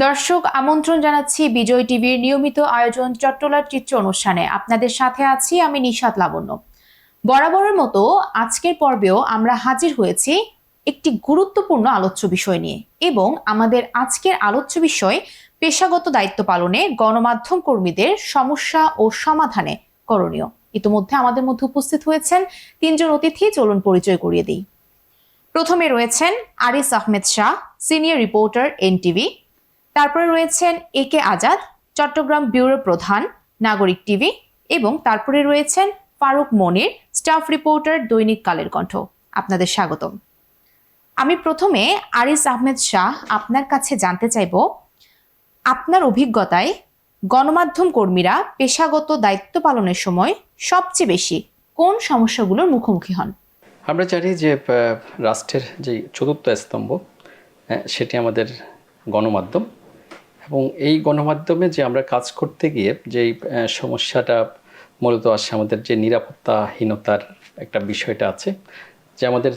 দর্শক আমন্ত্রণ জানাচ্ছি বিজয় টিভির নিয়মিত আয়োজন চট্টলার চিত্র অনুষ্ঠানে। আপনাদের সাথে আছি আমি নিশাত লাবণ্য। বরাবরের মতো আজকের পর্বেও আমরা হাজির হয়েছি একটি গুরুত্বপূর্ণ আলোচ্য বিষয় নিয়ে, এবং আমাদের আজকের আলোচ্য বিষয় পেশাগত দায়িত্ব পালনে গণমাধ্যম কর্মীদের সমস্যা ও সমাধানে করণীয়। ইতিমধ্যে আমাদের মধ্যে উপস্থিত হয়েছেন তিনজন অতিথি, চলুন পরিচয় করিয়ে দিই। প্রথমে রয়েছেন Aris Ahmed Shah, senior reporter NTV. তারপরে রয়েছেন একে আজাদ, চট্টগ্রাম ব্যুরো প্রধান, নাগরিক টিভি। এবং তারপরে রয়েছেন ফারুক মনির, স্টাফ রিপোর্টার, দৈনিক কালের কণ্ঠ। আপনাদের স্বাগতম। আমি প্রথমে আরিস আহমেদ শাহ আপনার কাছে জানতে চাইব, আপনার অভিজ্ঞতায় গণমাধ্যম কর্মীরা পেশাগত দায়িত্ব পালনের সময় সবচেয়ে বেশি কোন সমস্যাগুলোর মুখোমুখি হন? আমরা জানি যে রাষ্ট্রের যে চতুর্থ স্তম্ভ সেটি আমাদের গণমাধ্যম, এবং এই গণমাধ্যমে যে আমরা কাজ করতে গিয়ে যেই সমস্যাটা মূলত আসে, আমাদের যে নিরাপত্তাহীনতার একটা বিষয়টা আছে, যে আমাদের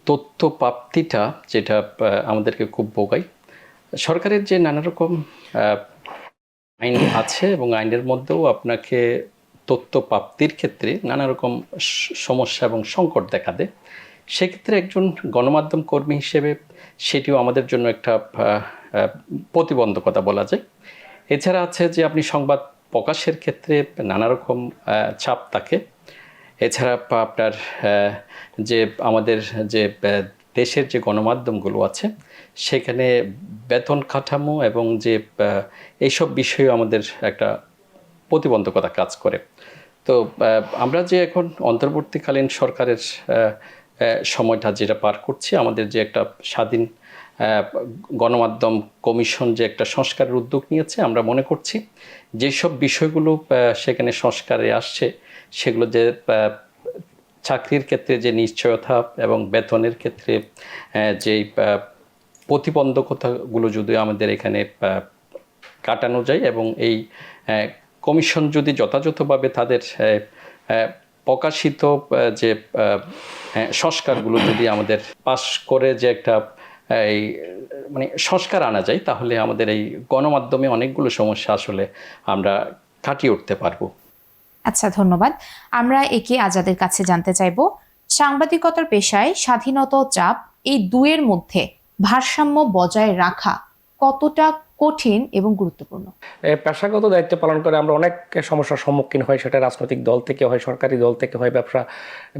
তথ্য প্রাপ্তিটা যেটা আমাদেরকে খুব ভোগায়। সরকারের যে নানা রকম আইন আছে এবং আইনের মধ্যেও আপনাকে তথ্য প্রাপ্তির ক্ষেত্রে নানা রকম সমস্যা এবং সংকট দেখা দেয়। সেক্ষেত্রে একজন গণমাধ্যম কর্মী হিসেবে সেটিও আমাদের জন্য একটা প্রতিবন্ধকতা বলা যায়। এছাড়া আছে যে আপনি সংবাদ প্রকাশের ক্ষেত্রে নানা রকম চাপ থাকে। এছাড়া আপনার যে আমাদের যে দেশের যে গণমাধ্যমগুলো আছে সেখানে বেতন কাঠামো এবং যে এইসব বিষয়েও আমাদের একটা প্রতিবন্ধকতা কাজ করে। তো আমরা যে এখন অন্তর্বর্তীকালীন সরকারের সময়টা যেটা পার করছি, আমাদের যে একটা স্বাধীন গণমাধ্যম কমিশন যে একটা সংস্কারের উদ্যোগ নিয়েছে, আমরা মনে করছি যেসব বিষয়গুলো সেখানে সংস্কারে আসছে সেগুলো যে চাকরির ক্ষেত্রে যে নিশ্চয়তা এবং বেতনের ক্ষেত্রে যেই প্রতিবন্ধকতাগুলো যদি আমাদের এখানে কাটানো যায়, এবং এই কমিশন যদি যথাযথভাবে তাদের প্রকাশিত যে সংস্কারগুলো যদি আমাদের পাশ করে যে একটা এই মানে সংস্কার আনা যায়, তাহলে আমাদের এই গণমাধ্যমে অনেকগুলো সমস্যা আসলে আমরা কাটিয়ে উঠতে পারবো। আচ্ছা, ধন্যবাদ। আমরা একে আজাদের কাছে জানতে চাইব, সাংবাদিকতার পেশায় স্বাধীনতা ও চাপ, এই দুয়ের মধ্যে ভারসাম্য বজায় রাখা কতটা কঠিন এবং গুরুত্বপূর্ণ? পেশাগত দায়িত্ব পালন করে আমরা অনেক সমস্যার সম্মুখীন হই। সেটা রাজনৈতিক দল থেকে হয়, সরকারি দল থেকে হয়,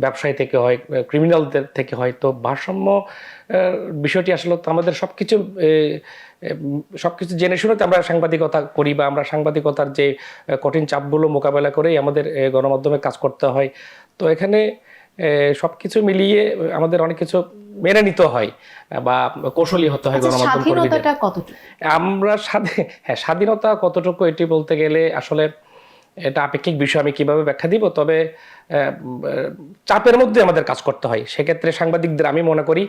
ব্যবসায়ী থেকে হয়, ক্রিমিনালদের থেকে হয়। তো ভারসাম্য বিষয়টি আসলে তো আমাদের সবকিছু জেনে শুনে আমরা সাংবাদিকতা করি, বা আমরা সাংবাদিকতার যে কঠিন চাপগুলো মোকাবেলা করেই আমাদের গণমাধ্যমে কাজ করতে হয়। তো এখানে সবকিছু মিলিয়ে আমাদের অনেক কিছু মেনে নিতে হয় বা কৌশলী হতে হয় গণমাধ্যম কর্মীদের। আমরা স্বাধীনতা কতটুকু এটি বলতে গেলে আসলে এটা আপেক্ষিক বিষয়, আমি কিভাবে ব্যাখ্যা দিব। তবে চাপের মধ্যে আমাদের কাজ করতে হয়। সেক্ষেত্রে সাংবাদিকদের আমি মনে করি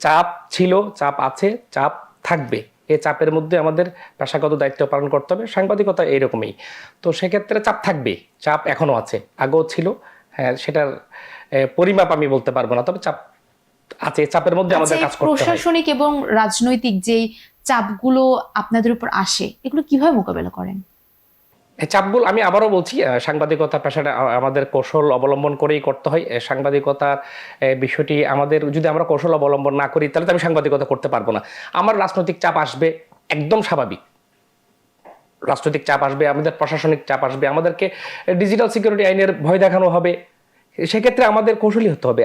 চাপ ছিল, চাপ আছে, চাপ থাকবে। এই চাপের মধ্যে আমাদের পেশাগত দায়িত্ব পালন করতে হবে। সাংবাদিকতা এইরকমই। তো সেক্ষেত্রে চাপ থাকবে, চাপ এখনো আছে, আগেও ছিল। হ্যাঁ, সেটার পরিমাপ আমি বলতে পারবো না, তবে চাপ আছে। চাপের মধ্যে আমাদের কাজ করতে হয়। প্রশাসনিক এবং রাজনৈতিক যে চাপগুলো আপনাদের উপর আসে, এগুলো কিভাবে মোকাবেলা করেন? চাপগুলো আমি আবারও বলছি, সাংবাদিকতা পেশাটা আমাদের কৌশল অবলম্বন করেই করতে হয়। সাংবাদিকতার বিষয়টি আমাদের, যদি আমরা কৌশল অবলম্বন না করি তাহলে তো আমি সাংবাদিকতা করতে পারবো না। আমার রাজনৈতিক চাপ আসবে, একদম স্বাভাবিক। রাজনৈতিক চাপ আসবে, আমাদের প্রশাসনিক চাপ আসবে, আমাদেরকে ডিজিটাল সিকিউরিটি আইনের ভয় দেখানো হবে। সেক্ষেত্রে আমাদের কৌশলী হতে হবে।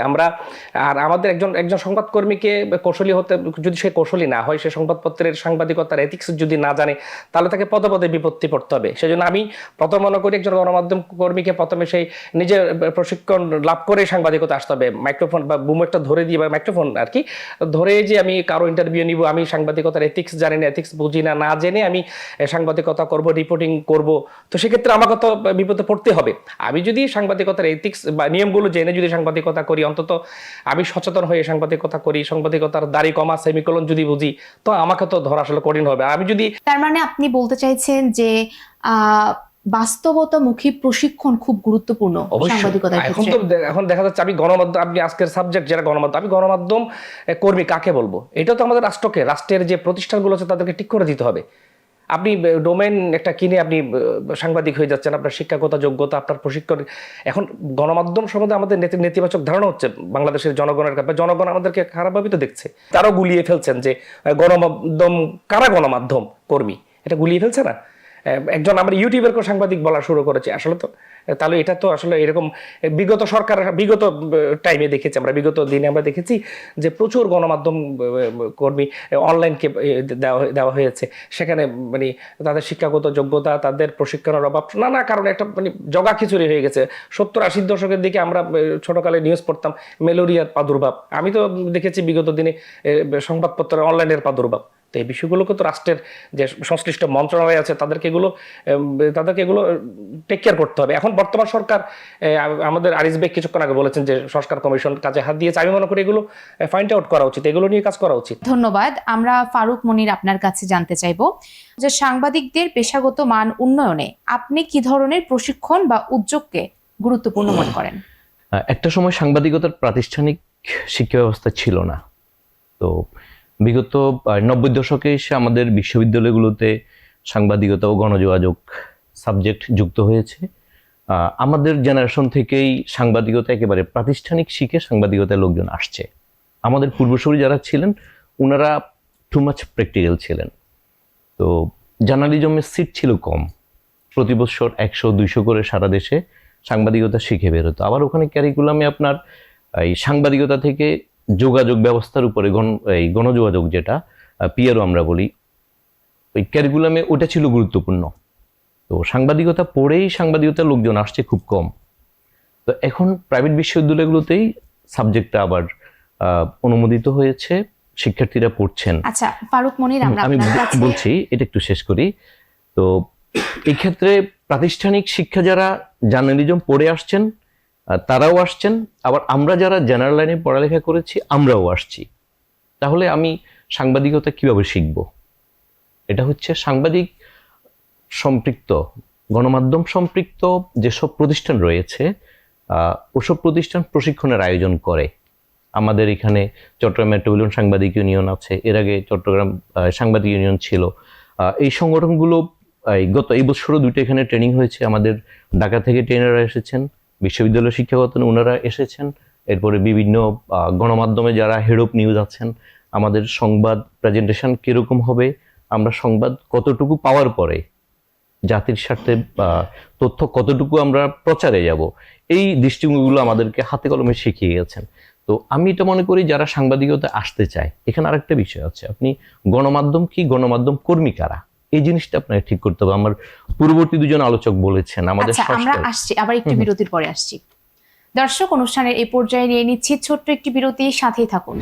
আর আমাদের একজন সংবাদকর্মীকে কৌশলী হতে, যদি সে কৌশলী না হয়, সে সংবাদপত্রের সাংবাদিকতার এথিক্স যদি না জানে, তাহলে তাকে পদে পদে বিপত্তি পড়তে হবে। সেজন্য আমি প্রথম মনে করি একজন গণমাধ্যম কর্মীকে প্রথমে সেই নিজের প্রশিক্ষণ লাভ করে সাংবাদিকতা আসতে হবে। মাইক্রোফোন বা বুম একটা ধরে দিয়ে, বা মাইক্রোফোন আর কি ধরে, যে আমি কারো ইন্টারভিউ নিব, আমি সাংবাদিকতার এথিক্স জানি না, এথিক্স বুঝি না, না জেনে আমি সাংবাদিকতা করব, রিপোর্টিং করব, তো সেক্ষেত্রে আমাকে তো বিপদে পড়তে হবে। আমি যদি সাংবাদিকতার এথিক্স বা নিয়মগুলো জেনে যদি সাংবাদিকতা করি, অন্তত আমি সচেতন হয়ে সাংবাদিকতা করি, সাংবাদিকতার দাড়ি কমা সেমিকোলন যদি বুঝি, তো আমাকে তো ধরা আসলে কঠিন হবে। আমি যদি, তার মানে আপনি বলতে চাইছেন যে বাস্তবতামুখী প্রশিক্ষণ খুব গুরুত্বপূর্ণ সাংবাদিকতার ক্ষেত্রে। এখন দেখা যাচ্ছে আমি গণমাধ্যম, আপনি আজকের সাবজেক্ট যেটা গণমাধ্যম, আমি গণমাধ্যম কর্মী কাকে বলবো? এটা তো আমাদের রাষ্ট্রের যে প্রতিষ্ঠানগুলো আছে তাদেরকে ঠিক করে দিতে হবে। আপনি ডোমেইন একটা কিনে আপনি সাংবাদিক হয়ে যাচ্ছেন, আপনার শিক্ষাগত যোগ্যতা, আপনার প্রশিক্ষণ। এখন গণমাধ্যম সম্বন্ধে আমাদের নেতিবাচক ধারণা হচ্ছে বাংলাদেশের জনগণের কাছে, জনগণ আমাদেরকে খারাপভাবে তো দেখছে। তারাও গুলিয়ে ফেলছেন যে গণমাধ্যম কারা, গণমাধ্যম কর্মী, এটা গুলিয়ে ফেলছে না। একজন আমার ইউটিউবের সাংবাদিক বলা শুরু করেছে, আসলে তো তাহলে এটা তো আসলে এরকম বিগত সরকার, বিগত টাইমে দেখেছি আমরা, বিগত দিনে আমরা দেখেছি যে প্রচুর গণমাধ্যম কর্মী অনলাইনকে দেওয়া হয়েছে। সেখানে মানে তাদের শিক্ষাগত যোগ্যতা, তাদের প্রশিক্ষণের অভাব, নানা কারণে একটা মানে জগা খিচুড়ি হয়ে গেছে। 70-80 দশকের দিকে আমরা ছোটকালে নিউজ পড়তাম ম্যালেরিয়ার প্রাদুর্ভাব, আমি তো দেখেছি বিগত দিনে সংবাদপত্রের অনলাইনের প্রাদুর্ভাব। তো এই বিষয়গুলোকে তো রাষ্ট্রের যে সংশ্লিষ্ট মন্ত্রণালয় আছে তাদেরকে এগুলো টেক কেয়ার করতে হবে। এখন বর্তমান সরকার, আমাদের আরিস বেগ কিছুক্ষণ আগে বলেছেন যে সংস্কার কমিশন কাজে হাত দিয়েছে, আমি মনে করি এগুলো ফাইন্ড আউট করা উচিত, এগুলো নিয়ে কাজ করা উচিত। ধন্যবাদ। আমরা ফারুক মনির আপনার কাছে জানতে চাইবো যে সাংবাদিকদের পেশাগত মান উন্নয়নে আপনি কি ধরনের প্রশিক্ষণ বা উদ্যোগকে গুরুত্বপূর্ণ মনে করেন? একটা সময় সাংবাদিকতার প্রাতিষ্ঠানিক শিক্ষা ব্যবস্থা ছিল না। তো বিগত 90 দশকে এসে আমাদের বিশ্ববিদ্যালয়গুলোতে সাংবাদিকতা ও গণযোগাযোগ সাবজেক্ট যুক্ত হয়েছে। আমাদের জেনারেশন থেকেই সাংবাদিকতা একেবারে প্রাতিষ্ঠানিক শিখে সাংবাদিকতায় লোকজন আসছে। আমাদের পূর্বসূরি যারা ছিলেন ওনারা টু মাচ প্র্যাকটিক্যাল ছিলেন। তো জার্নালিজমের সিট ছিল কম, প্রতি বছর 100-200 করে সারা দেশে সাংবাদিকতা শিখে বের হতো। আবার ওখানে ক্যারিকুলামে আপনার এই সাংবাদিকতা থেকে যোগাযোগ ব্যবস্থার উপরে এই গণযোগাযোগ, যেটা পিআরও আমরা বলি, ওই ক্যারিকুলামে ওটা ছিল গুরুত্বপূর্ণ। তো সাংবাদিকতা পড়েই সাংবাদিকতার লোকজন আসছে খুব কম। তো এখন প্রাইভেট বিশ্ববিদ্যালয়গুলোতেই সাবজেক্টটা আবার অনুমোদিত হয়েছে, শিক্ষার্থীরা পড়ছেন। আচ্ছা ফারুক মনির, আমি বলছি এটা একটু শেষ করি। তো এই ক্ষেত্রে প্রাতিষ্ঠানিক শিক্ষা যারা জার্নালিজম পড়ে আসছেন তারাও আসছেন, আবার আমরা যারা জেনারেল লাইনে পড়ালেখা করেছি আমরাও আসছি। তাহলে আমি সাংবাদিকতা কিভাবে শিখব? এটা হচ্ছে সাংবাদিক সম্পৃক্ত, গণমাধ্যম সম্পৃক্ত যেসব প্রতিষ্ঠান রয়েছে ওসব প্রতিষ্ঠান প্রশিক্ষণের আয়োজন করে। আমাদের এখানে চট্টগ্রাম মেট্রোপলিটন সাংবাদিক ইউনিয়ন আছে, এর আগে চট্টগ্রাম সাংবাদিক ইউনিয়ন ছিল। এই সংগঠনগুলো এই বছরও 2টা এখানে ট্রেনিং হয়েছে। আমাদের ঢাকা থেকে ট্রেনাররা এসেছেন, বিশ্ববিদ্যালয় শিক্ষাগত ওনারা এসেছেন, এরপরে বিভিন্ন গণমাধ্যমে যারা হেড অফ নিউজ আছেন, আমাদের সংবাদ প্রেজেন্টেশন কিরকম হবে, আমরা সংবাদ কতটুকু পাওয়ার পরে জাতির স্বার্থে তথ্য কতটুকু আমরা প্রচারে যাব, এই দৃষ্টিভঙ্গিগুলো আমাদেরকে হাতে কলমে শিখিয়ে গেছেন। তো আমি এটা মনে করি যারা সাংবাদিকতা আসতে চায়, এখানে আরেকটা বিষয় আছে, আপনি গণমাধ্যম কি, গণমাধ্যম কর্মী কারা, এই জিনিসটা আপনাকে ঠিক করতে হবে। আমার পূর্ববর্তী দুজন আলোচক বলেছেন আমাদের আমরা আসছি, আবার একটু বিরতির পরে আসছি। দর্শক, অনুষ্ঠানের এই পর্যায়ে নিয়ে নিচ্ছি ছোট্ট একটি বিরতি, সাথেই থাকুন।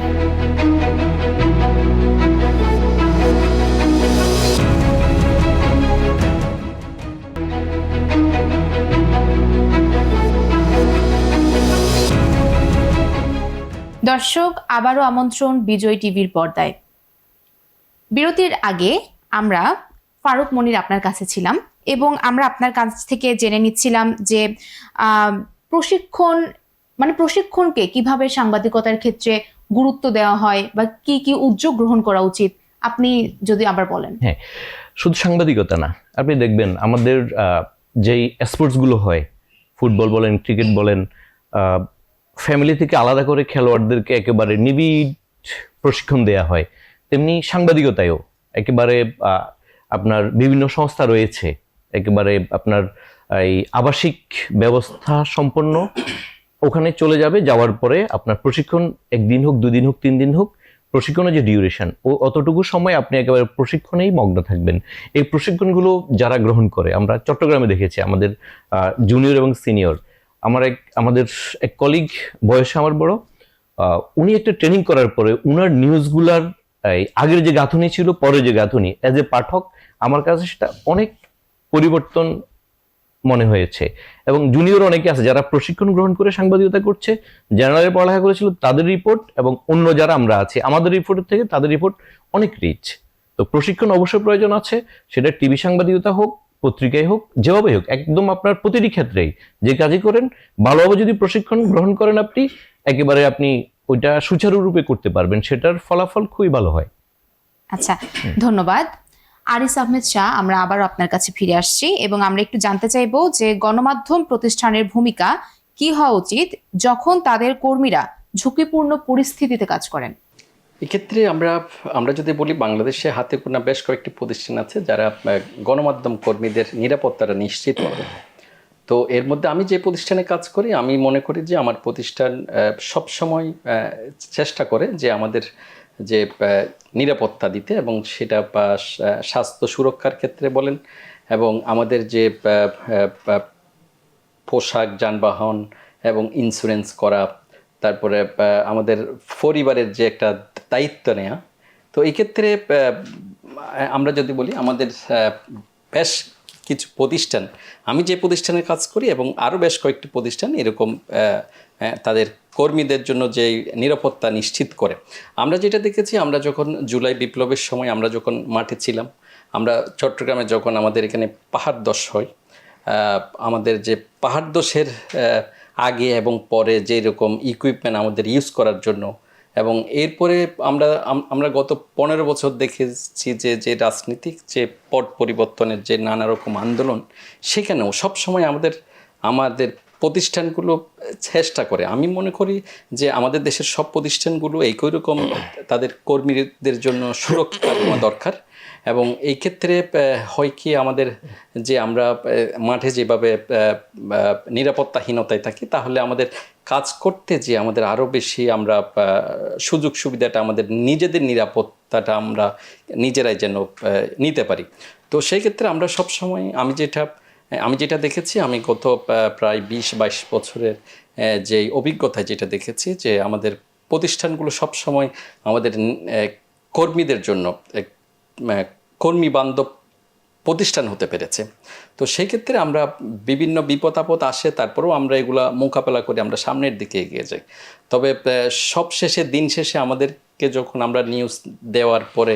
দর্শক, আবারও আমন্ত্রণ বিজয় টিভির পর্দায়। বিরতির আগে আমরা ফারুক মনির আপনার কাছে ছিলাম এবং আমরা আপনার কাছ থেকে জেনে নিচ্ছিলাম যে প্রশিক্ষণকে কিভাবে সাংবাদিকতার ক্ষেত্রে গুরুত্ব দেওয়া হয় বা কি কি উদ্যোগ গ্রহণ করা উচিত, আপনি যদি আবার বলেন। হ্যাঁ, শুধু সাংবাদিকতা না, আপনি দেখবেন আমাদের যেই স্পোর্টসগুলো হয়, ফুটবল বলেন, ক্রিকেট বলেন, ফ্যামিলি থেকে আলাদা করে খেলোয়াড়দেরকে একেবারে নিবিড় প্রশিক্ষণ দেওয়া হয়, তেমনি সাংবাদিকতায়ও একেবারে আপনার বিভিন্ন সংস্থা রয়েছে, একেবারে আপনার এই আবাসিক ব্যবস্থা সম্পন্ন, ওখানে চলে যাবে, যাওয়ার পরে আপনার প্রশিক্ষণ 1 দিন হোক, 2 দিন হোক, 3 দিন হোক, প্রশিক্ষণের যে ডিউরেশন অতটুকু সময় আপনি একেবারে প্রশিক্ষণেই মগ্ন থাকবেন। এই প্রশিক্ষণগুলো যারা গ্রহণ করে, আমরা চট্টগ্রামে দেখেছি আমাদের জুনিয়র এবং সিনিয়র, আমাদের এক কলিগ, বয়সে আমার বড়, উনি একটা ট্রেনিং করার পরে উনার নিউজগুলার আগের যে গাঁথুনি ছিল, পরে যে গাঁথুনি, অ্যাজ এ পাঠক আমার কাছে সেটা অনেক পরিবর্তন মনে হয়েছে। এবং জুনিয়র অনেকে আছে যারা প্রশিক্ষণ গ্রহণ করে সাংবাদিকতা করছে, জেনারেলে পড়ালেখা করেছিল, তাদের রিপোর্ট এবং অন্য যারা আমরা আছি আমাদের রিপোর্টের থেকে তাদের রিপোর্ট অনেক রিচ। তো প্রশিক্ষণ অবশ্যই প্রয়োজন আছে, সেটা টিভি সাংবাদিকতা হোক, পত্রিকায় হোক, যেভাবে হোক, একদম আপনার প্রতিটি ক্ষেত্রেই যে কাজই করেন ভালোভাবে যদি প্রশিক্ষণ গ্রহণ করেন আপনি, একেবারে আপনি ওইটা সুচারুরূপে করতে পারবেন, সেটার ফলাফল খুবই ভালো হয়। আচ্ছা, ধন্যবাদ। আরিস আহমেদ শাহ, আমরা আবার আপনার কাছে ফিরে আসছি এবং আমরা একটু জানতে চাইবো যে গণমাধ্যম প্রতিষ্ঠানের ভূমিকা কি হওয়া উচিত যখন তাদের কর্মীরা ঝুঁকিপূর্ণ পরিস্থিতিতে কাজ করেন। এক্ষেত্রে আমরা যদি বলি, বাংলাদেশে হাতে গোনা বেশ কয়েকটি প্রতিষ্ঠান আছে যারা গণমাধ্যম কর্মীদের নিরাপত্তাটা নিশ্চিত করে। তো এর মধ্যে আমি যে প্রতিষ্ঠানে কাজ করি, আমি মনে করি যে আমার প্রতিষ্ঠান সবসময় চেষ্টা করে যে আমাদের যে নিরাপত্তা দিতে, এবং সেটা স্বাস্থ্য সুরক্ষার ক্ষেত্রে বলেন, এবং আমাদের যে পোশাক, যানবাহন এবং ইন্স্যুরেন্স করা, তারপরে আমাদের পরিবারের যে একটা দায়িত্ব নেওয়া। তো এই ক্ষেত্রে আমরা যদি বলি, আমাদের বেশ কিছু প্রতিষ্ঠান, আমি যে প্রতিষ্ঠানে কাজ করি এবং আরও বেশ কয়েকটি প্রতিষ্ঠান এরকম তাদের কর্মীদের জন্য যে নিরাপত্তা নিশ্চিত করে। আমরা যেটা দেখেছি, আমরা যখন জুলাই বিপ্লবের সময় আমরা যখন মাঠে ছিলাম, আমরা চট্টগ্রামে যখন আমাদের এখানে পাহাড় ধস হয়, আমাদের যে পাহাড় ধসের আগে এবং পরে যে রকম ইকুইপমেন্ট আমাদের ইউজ করার জন্য, এবং এরপরে আমরা গত 15 বছর দেখেছি যে রাজনীতিক যে পট পরিবর্তনের যে নানা রকম আন্দোলন, সেখানেও সবসময় আমাদের প্রতিষ্ঠানগুলো চেষ্টা করে। আমি মনে করি যে আমাদের দেশের সব প্রতিষ্ঠানগুলো একই রকম তাদের কর্মীদের জন্য সুরক্ষা দেওয়া দরকার। এবং এই ক্ষেত্রে হয় কি, আমাদের যে আমরা মাঠে যেভাবে নিরাপত্তাহীনতায় থাকি, তাহলে আমাদের কাজ করতে যে আমাদের আরও বেশি আমরা সুযোগ সুবিধাটা, আমাদের নিজেদের নিরাপত্তাটা আমরা নিজেরাই যেন নিতে পারি। তো সেই ক্ষেত্রে আমরা সবসময় আমি যেটা দেখেছি, আমি গত প্রায় 20-22 বছরের যে অভিজ্ঞতায় যেটা দেখেছি, যে আমাদের প্রতিষ্ঠানগুলো সবসময় আমাদের কর্মীদের জন্য কর্মী বান্ধব প্রতিষ্ঠান হতে পেরেছে। তো সেই ক্ষেত্রে আমরা বিভিন্ন বিপদ আপদ আসে, তারপরেও আমরা এগুলা মোকাবেলা করে আমরা সামনের দিকে এগিয়ে যাই। তবে সবশেষে, দিন শেষে আমাদেরকে যখন আমরা নিউজ দেওয়ার পরে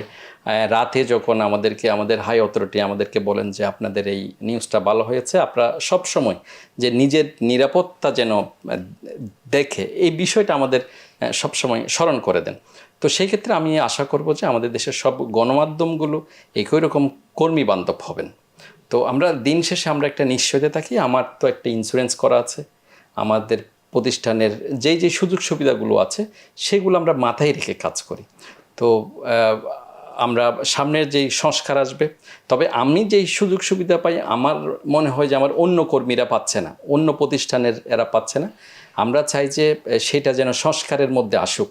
রাতে যখন আমাদের হাই অথরিটি আমাদেরকে বলেন যে আপনাদের এই নিউজটা ভালো হয়েছে, আপনারা সবসময় যে নিজের নিরাপত্তা যেন দেখে, এই বিষয়টা আমাদের সবসময় স্মরণ করে দেন। তো সেই ক্ষেত্রে আমি আশা করব যে আমাদের দেশের সব গণমাধ্যমগুলো একই রকম কর্মী বান্ধব হবেন। তো আমরা দিন শেষে আমরা একটা নিশ্চয়তা থাকি। আমার তো একটা ইন্স্যুরেন্স করা আছে, আমাদের প্রতিষ্ঠানের যেই সুযোগ সুবিধাগুলো আছে সেগুলো আমরা মাথায় রেখে কাজ করি। তো আমরা সামনের যেই সংস্কার আসবে, তবে আমি যেই সুযোগ সুবিধা পাই, আমার মনে হয় যে আমার অন্য কর্মীরা পাচ্ছে না, অন্য প্রতিষ্ঠানের এরা পাচ্ছে না। আমরা চাই যে সেটা যেন সংস্কারের মধ্যে আসুক,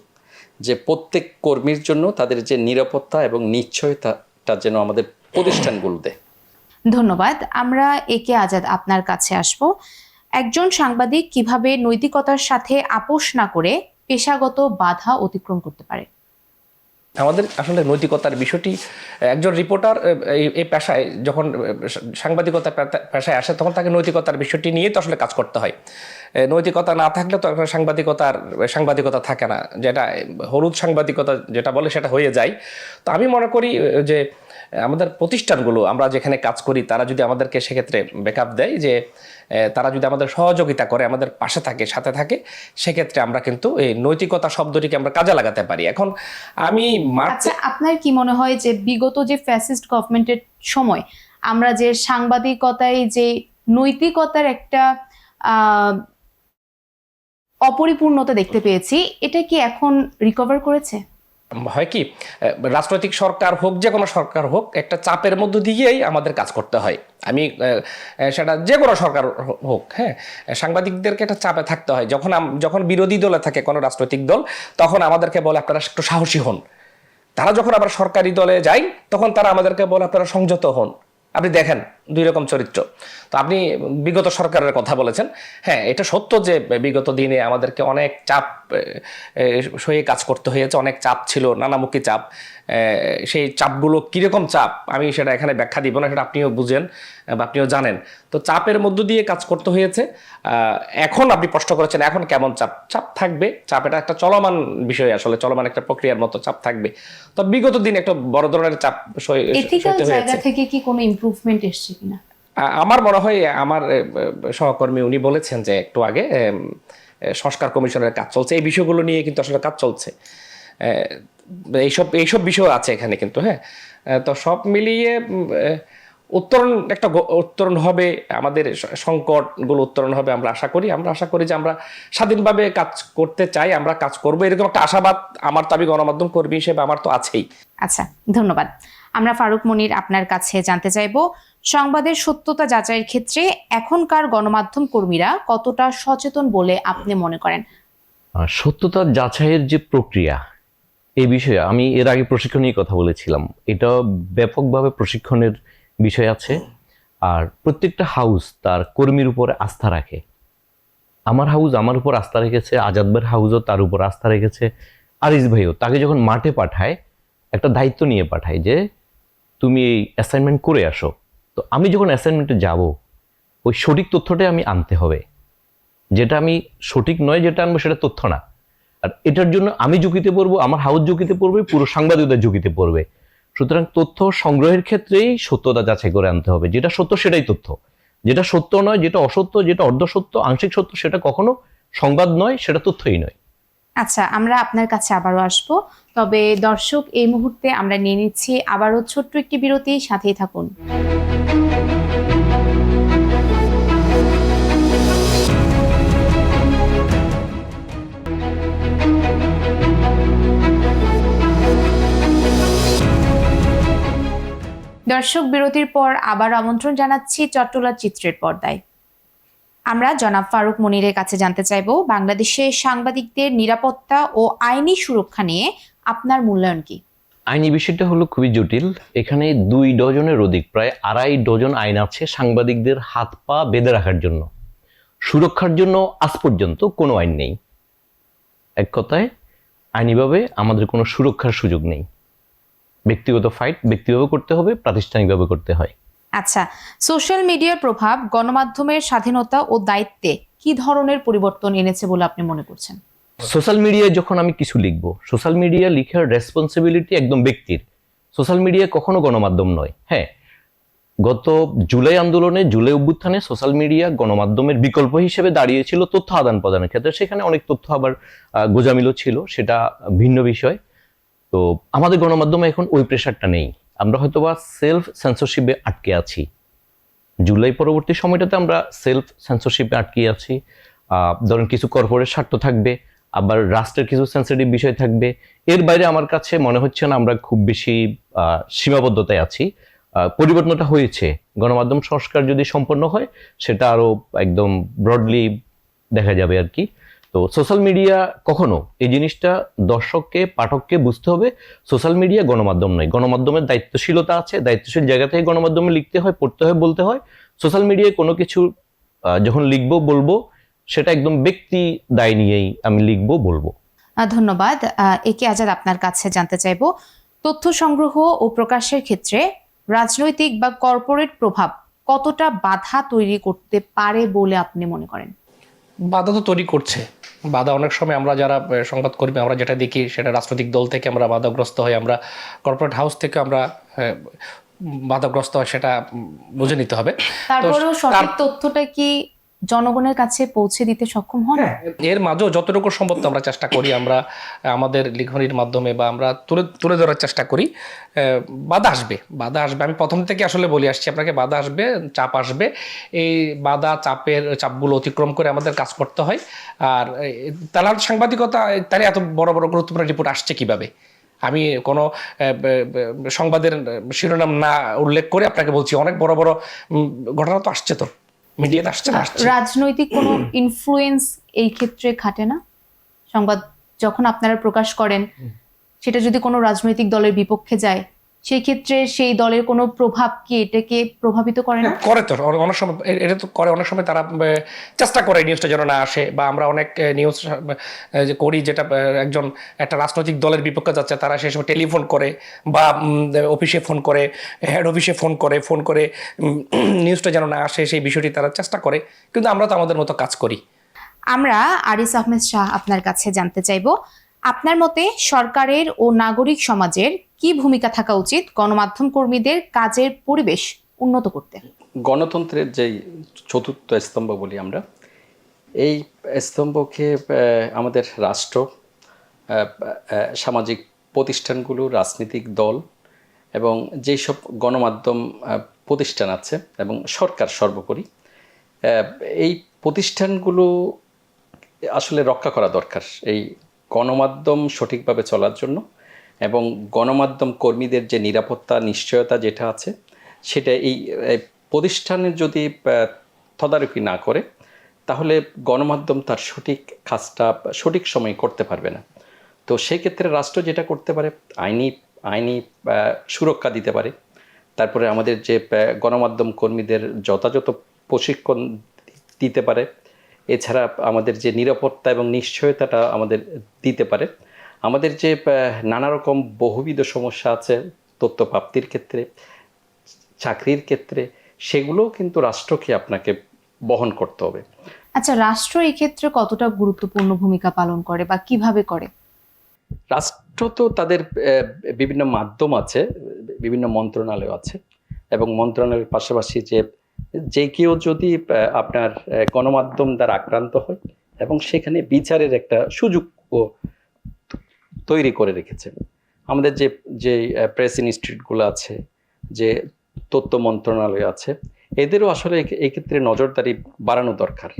যে প্রত্যেক কর্মীর জন্য তাদের যে নিরাপত্তা এবং নিশ্চয়তাটা যেন আমাদের প্রতিষ্ঠানগুলো দেয়। ধন্যবাদ। আমরা একে আজাদ, আপনার কাছে আসব। একজন সাংবাদিক কিভাবে নৈতিকতার সাথে আপোষ না করে পেশাগত বাধা অতিক্রম করতে পারে? আমাদের আসলে নৈতিকতার বিষয়টি, একজন রিপোর্টার এই পেশায় যখন সাংবাদিকতা পেশায় আসে, তখন তাকে নৈতিকতার বিষয়টি নিয়ে তো আসলে কাজ করতে হয়। নৈতিকতা না থাকলে তো সাংবাদিকতা থাকে না, যেটা হলুদ সাংবাদিকতা যেটা বলে সেটা হয়ে যায়। তো আমি মনে করি যে আমাদের প্রতিষ্ঠানগুলো, আমরা যেখানে কাজ করি, তারা যদি আমাদেরকে সেক্ষেত্রে ব্যাকআপ দেয়, যে তারা যদি আমাদের সহযোগিতা করে, আমাদের পাশে থাকে, সাথে থাকে, সেক্ষেত্রে আমরা কিন্তু এই নৈতিকতা শব্দটিকে আমরা কাজে লাগাতে পারি। এখন আমি আচ্ছা, আপনার কি মনে হয় যে বিগত যে ফ্যাসিস্ট গভর্নমেন্টের সময় আমরা যে সাংবাদিকতায় যে নৈতিকতার একটা অপরিপূর্ণতা দেখতে পেয়েছি, এটা কি এখন রিকভার করেছে? হয় কি, রাজনৈতিক সরকার হোক, যে কোনো সরকার হোক, একটা চাপের মধ্য দিয়েই আমাদের কাজ করতে হয়। সেটা যে কোনো সরকার হোক, হ্যাঁ, সাংবাদিকদেরকে একটা চাপে থাকতে হয়। যখন বিরোধী দলে থাকে কোনো রাজনৈতিক দল, তখন আমাদেরকে বলে আপনারা একটু সাহসী হন। তারা যখন আবার সরকারি দলে যায়, তখন তারা আমাদেরকে বলে আপনারা সংযত হন। আপনি দেখেন দুই রকম চরিত্র। তো আপনি বিগত সরকারের কথা বলেছেন, হ্যাঁ, এটা সত্য যে বিগত দিনে আমাদেরকে অনেক চাপ সয়ে কাজ করতে হয়েছে, অনেক চাপ ছিল, নানামুখী চাপ। সেই চাপগুলো কীরকম চাপ আমি সেটা এখানে ব্যাখ্যা দিব না, সেটা আপনিও বুঝেন বা আপনিও জানেন। তো চাপের মধ্য দিয়ে কাজ করতে হয়েছে। এখন আপনি প্রশ্ন করেছেন এখন কেমন চাপ থাকবে। চাপ এটা একটা চলমান বিষয়, আসলে চলমান একটা প্রক্রিয়ার মতো চাপ থাকবে। তো বিগত দিন একটা বড় ধরনের চাপ এথিক্যাল জায়গা থেকে কি কোনো ইমপ্রুভমেন্ট এসেছে কিনা? আমার মনে হয় আমার সহকর্মী উনি বলেছেন যে একটু আগে সংস্কার কমিশনের কাজ চলছে, এই বিষয়গুলো নিয়ে কিন্তু আসলে কাজ চলছে। এইসব বিষয় আছে এখানে কিন্তু, হ্যাঁ। তো সব মিলিয়ে উত্তরণ হবে, আমাদের সংকটগুলো উত্তরণ হবে আমরা আশা করি। আমরা আশা করি যে আমরা স্বাধীনভাবে কাজ করতে চাই, আমরা কাজ করব, এরকম একটা আশাবাদ আমার তো, আমি গণমাধ্যম কর্মী হিসেবে আমার তো আছেই। আচ্ছা, ধন্যবাদ। আমরা ফারুক মনির আপনার কাছে জানতে চাইব, সংবাদের সত্যতা যাচাইয়ের ক্ষেত্রে এখনকার গণমাধ্যম কর্মীরা কতটা সচেতন বলে আপনি মনে করেন? সত্যতা যাচাইয়ের যে প্রক্রিয়া, এই বিষয়ে আমি এর আগে প্রশিক্ষণ নিয়ে কথা বলেছিলাম। এটা ব্যাপকভাবে প্রশিক্ষণের বিষয় আছে। আর প্রত্যেকটা হাউস তার কর্মীর উপর আস্থা রাখে। আমার হাউস আমার উপর আস্থা রেখেছে, আজাদ ভাইয়ের হাউসও তার উপর আস্থা রেখেছে, আরিস ভাইও। তাকে যখন মাঠে পাঠায়, একটা দায়িত্ব নিয়ে পাঠায় যে তুমি এই অ্যাসাইনমেন্ট করে আসো। তো আমি যখন অ্যাসাইনমেন্টে যাব, ওই সঠিক তথ্যটাই আমি আনতে হবে। যেটা আমি সঠিক নয় যেটা আনবো সেটা তথ্য না। আর এটার জন্য আমি ঝুঁকিতে পড়বো, আমার হাউস ঝুঁকিতে পড়বে, পুরো সাংবাদিকতা ঝুঁকিতে পড়বে। সুতরাং তথ্য সংগ্রহের ক্ষেত্রেই সত্যতা যাচাই করে আনতে হবে। যেটা সত্য সেটাই তথ্য, যেটা সত্য নয়, যেটা অসত্য, যেটা অর্ধসত্য, আংশিক সত্য, সেটা কখনো সংবাদ নয়, সেটা তথ্যই নয়। আচ্ছা, আমরা আপনার কাছে আবারও আসবো। তবে দর্শক, এই মুহূর্তে আমরা নিয়ে নিচ্ছি আবারও ছোট্ট একটি বিরতি, সাথেই থাকুন। দর্শক, বিরতির পর আবার আমন্ত্রণ জানাচ্ছি চট্টলার চিত্রের পর্দায়। আমরা জনাব ফারুক মনিরের কাছে জানতে চাইব, বাংলাদেশে সাংবাদিকদের নিরাপত্তা ও আইনি সুরক্ষা নিয়ে আপনার মূল্যায়ন কি? আইনি বিষয়টা হলো খুবই জটিল। এখানে 2 ডজনের অধিক, প্রায় 2.5 ডজন আইন আছে সাংবাদিকদের হাত পা বেঁধে রাখার জন্য। সুরক্ষার জন্য আজ পর্যন্ত কোনো আইন নেই। এক কথায়, আইনিভাবে আমাদের কোনো সুরক্ষার সুযোগ নেই। ব্যক্তিগত ফাইট ব্যক্তিভাবে করতে হবে, প্রাতিষ্ঠানিকভাবে করতে হয়। আচ্ছা, সোশ্যাল মিডিয়ার প্রভাব গণমাধ্যমের স্বাধীনতা ও দায়িত্বে কি ধরনের পরিবর্তন এনেছে বলে আপনি মনে করছেন? সোশ্যাল মিডিয়ায় যখন আমি কিছু লিখবো, সোশ্যাল মিডিয়া লিখার রেসপন্সিবিলিটি একদম ব্যক্তির। সোশ্যাল মিডিয়া কখনো গণমাধ্যম নয়। হ্যাঁ, গত জুলাই আন্দোলনে, জুলাই অভ্যুত্থানে সোশ্যাল মিডিয়া গণমাধ্যমের বিকল্প হিসেবে দাঁড়িয়েছিল তথ্য আদান প্রদানের ক্ষেত্রে। সেখানে অনেক তথ্য আবার গোজামিলও ছিল, সেটা ভিন্ন বিষয়। তো আমাদের গণমাধ্যমে এখন ওই প্রেশারটা নেই। আমরা হয়তোবা সেলফ সেন্সরশিপে আটকে আছি। জুলাই পরবর্তী সময়টাতে আমরা সেলফ সেন্সরশিপে আটকে আছি। ধরেন কিছু কর্পোরেট স্বার্থ থাকবে, আবার রাষ্ট্রের কিছু সেন্সিটিভ বিষয় থাকবে। এর বাইরে আমার কাছে মনে হচ্ছে না আমরা খুব বেশি সীমাবদ্ধতায় আছি। পরিবর্তনটা হয়েছে। গণমাধ্যম সংস্কার যদি সম্পন্ন হয়, সেটা আরো একদম ব্রডলি দেখা যাবে আর কি। তো সোশ্যাল মিডিয়া কখনো, এই জিনিসটা দর্শককে, পাঠককে বুঝতে হবে, সোশ্যাল মিডিয়া গণমাধ্যম নয়। গণমাধ্যমের দায়িত্বশীলতা আছে, দায়িত্বশীল জায়গা থেকে গণমাধ্যমে লিখতে হয়, পড়তে হয়, বলতে হয়। সোশ্যাল মিডিয়ায় কোনো কিছু যখন লিখবো, বলবো, সেটা একদম ব্যক্তি দায় নিয়েই আমি লিখবো, বলবো। ধন্যবাদ। একে আজাদ, আপনার কাছে জানতে চাইব, তথ্য সংগ্রহ ও প্রকাশের ক্ষেত্রে রাজনৈতিক বা কর্পোরেট প্রভাব কতটা বাধা তৈরি করতে পারে বলে আপনি মনে করেন? বাধা তো তৈরি করছে। বাধা অনেক সময় আমরা যারা সংবাদকর্মী, আমরা যেটা দেখি সেটা রাজনৈতিক দল থেকে আমরা বাধাগ্রস্ত হই, আমরা কর্পোরেট হাউস থেকে আমরা বাধাগ্রস্ত হয়, সেটা বুঝে নিতে হবে। তারপরেও সঠিক তথ্যটা কি জনগণের কাছে পৌঁছে দিতে সক্ষম হন? এর মাঝেও যতটুকু সম্ভব আমরা চেষ্টা করি, আমরা আমাদের লিখনির মাধ্যমে বা আমরা তুলে ধরার চেষ্টা করি। বাধা আসবে। আমি প্রথম থেকে আসলে বলে আসছি আপনাকে, বাধা আসবে, চাপ আসবে। এই বাধা চাপগুলো অতিক্রম করে আমাদের কাজ করতে হয়। আর তাহলে সাংবাদিকতা, তাহলে এত বড় বড় গুরুত্বপূর্ণ রিপোর্ট আসছে কিভাবে? আমি কোনো সংবাদের শিরোনাম না উল্লেখ করে আপনাকে বলছি, অনেক বড় বড় ঘটনা তো আসছে, তো মিডিয়াতে আসছে না। রাজনৈতিক কোনো ইনফ্লুয়েন্স এই ক্ষেত্রে খাটে না? সংবাদ যখন আপনারা প্রকাশ করেন, সেটা যদি কোনো রাজনৈতিক দলের বিপক্ষে যায়, সেই ক্ষেত্রে সেই দলের কোনো প্রভাব কি এটাকে প্রভাবিত করে না? করে তো অনেক সময়, এটা তো করে। অনেক সময় তারা চেষ্টা করে নিউজটা যেন না আসে, বা আমরা অনেক নিউজ যে করি যেটা একটা রাজনৈতিক দলের বিপক্ষে যাচ্ছে, তারা সেই সময় টেলিফোন করে বা অফিসে ফোন করে, হেড অফিসে ফোন করে নিউজটা যেন না আসে, সেই বিষয়টি তারা চেষ্টা করে। কিন্তু আমরা তো আমাদের মতো কাজ করি। আমরা আরিস আহমেদ শাহ আপনার কাছে জানতে চাইব, আপনার মতে সরকারের ও নাগরিক সমাজের কি ভূমিকা থাকা উচিত গণমাধ্যম কর্মীদের কাজের পরিবেশ উন্নত করতে? গণতন্ত্রের যেই চতুর্থ স্তম্ভ বলি আমরা, এই স্তম্ভকে আমাদের রাষ্ট্র, সামাজিক প্রতিষ্ঠানগুলো, রাজনৈতিক দল এবং যেই সব গণমাধ্যম প্রতিষ্ঠান আছে এবং সরকার সর্বোপরি এই প্রতিষ্ঠানগুলো আসলে রক্ষা করা দরকার এই গণমাধ্যম সঠিকভাবে চলার জন্য, এবং গণমাধ্যম কর্মীদের যে নিরাপত্তা নিশ্চয়তা যেটা আছে সেটা এই প্রতিষ্ঠানের যদি তদারকি না করে তাহলে গণমাধ্যম তার সঠিক কাজটা সঠিক সময়ে করতে পারবে না। তো সেক্ষেত্রে রাষ্ট্র যেটা করতে পারে আইনি সুরক্ষা দিতে পারে, তারপরে আমাদের যে গণমাধ্যম কর্মীদের যথাযথ প্রশিক্ষণ দিতে পারে, এছাড়া আমাদের যে নিরাপত্তা এবং নিশ্চয়তাটা আমাদের দিতে পারে। আমাদের যে নানা রকম বহুবিধ সমস্যা আছে তথ্য প্রাপ্তির ক্ষেত্রে, চাকরির ক্ষেত্রে, সেগুলোও কিন্তু রাষ্ট্রকে আপনাকে বহন করতে হবে। আচ্ছা, রাষ্ট্র এই ক্ষেত্রে কতটা গুরুত্বপূর্ণ ভূমিকা পালন করে বা কিভাবে করে? রাষ্ট্র তো তাদের বিভিন্ন মাধ্যম আছে, বিভিন্ন মন্ত্রণালয় আছে, এবং মন্ত্রণালয়ের পাশাপাশি যে কেউ যদি আপনার গণমাধ্যম দ্বারা আক্রান্ত হয় এবং সেখানে বিচারের একটা সুযোগও তৈরি করে রেখেছে। আমাদের যে প্রেস ইনস্টিটিউটগুলো আছে, যে তথ্য মন্ত্রণালয় আছে, এদেরও আসলে এই ক্ষেত্রে নজরদারি বাড়ানো দরকার।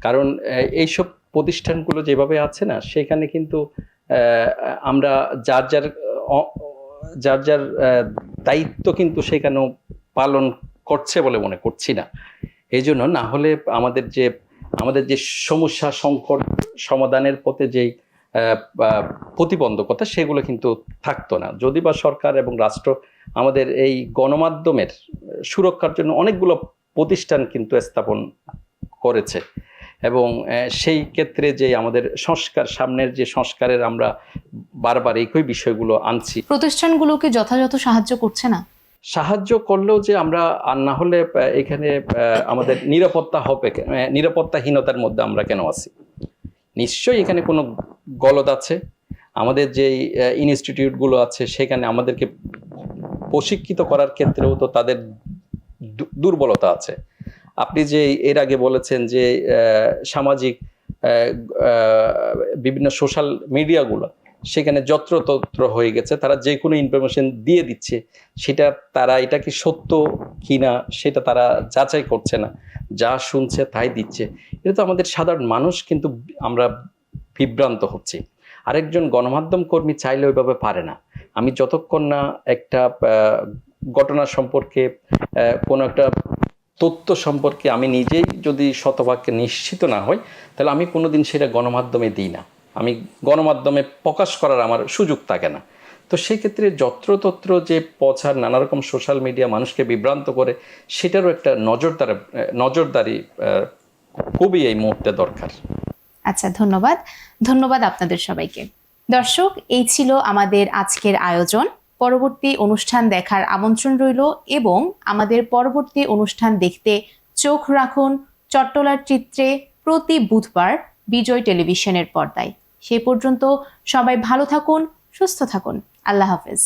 কারণ এইসব প্রতিষ্ঠানগুলো যেভাবে আছে না, সেখানে কিন্তু আমরা যার যার দায়িত্ব কিন্তু সেখানেও পালন করছে বলে মনে করছি না। এই জন্য না হলে আমাদের যে সমস্যা সংকট সমাধানের পথে যেই প্রতিবন্ধকতা সেগুলো কিন্তু থাকতো না যদি বা সরকার এবং রাষ্ট্র আমাদের এই গণমাধ্যমের সুরক্ষার জন্য অনেকগুলো প্রতিষ্ঠান কিন্তু স্থাপন করেছে। এবং সেই ক্ষেত্রে যে আমাদের সামনের যে সংস্কারের আমরা বারবার একই বিষয়গুলো আনছি, প্রতিষ্ঠানগুলোকে যথাযথ সাহায্য করছে না। সাহায্য করলেও যে আমরা আর না হলে এখানে আমাদের নিরাপত্তাহীনতার মধ্যে আমরা কেন আছি? নিশ্চয়ই এখানে কোনো গলদ আছে। আমাদের যে ইনস্টিটিউটগুলো আছে সেখানে আমাদেরকে প্রশিক্ষিত করার ক্ষেত্রেও তো তাদের দুর্বলতা আছে। আপনি যে এর আগে বলেছেন যে সামাজিক বিভিন্ন সোশ্যাল মিডিয়াগুলো সেখানে যত্রতত্র হয়ে গেছে, তারা যে কোনো ইনফরমেশন দিয়ে দিচ্ছে, সেটা তারা এটা কি সত্য কিনা সেটা তারা যাচাই করছে না, যা শুনছে তাই দিচ্ছে। এটা তো আমাদের সাধারণ মানুষ কিন্তু আমরা বিভ্রান্ত হচ্ছি। আরেকজন গণমাধ্যম কর্মী চাইলে ওইভাবে পারে না। আমি যতক্ষণ না একটা ঘটনা সম্পর্কে কোনো একটা তথ্য সম্পর্কে আমি নিজেই যদি শতভাগে নিশ্চিত না হই, তাহলে আমি কোনোদিন সেটা গণমাধ্যমে দিই না, আমি গণমাধ্যমে প্রকাশ করার আমার সুযোগ থাকে না। তো সেক্ষেত্রে যত্রতত্র যে প্রচার নানা রকম সোশ্যাল মিডিয়া মানুষকে বিভ্রান্ত করে, সেটারও একটা নজরদারি খুবই এই মুহূর্তে দরকার। আচ্ছা, ধন্যবাদ আপনাদের সবাইকে। দর্শক, এই ছিল আমাদের আজকের আয়োজন। পরবর্তী অনুষ্ঠান দেখার আমন্ত্রণ রইল এবং আমাদের পরবর্তী অনুষ্ঠান দেখতে চোখ রাখুন চট্টলার চিত্রে প্রতি বুধবার বিজয় টেলিভিশনের পর্দায়। সে পর্যন্ত সবাই ভালো থাকুন, সুস্থ থাকুন। আল্লাহ হাফেজ।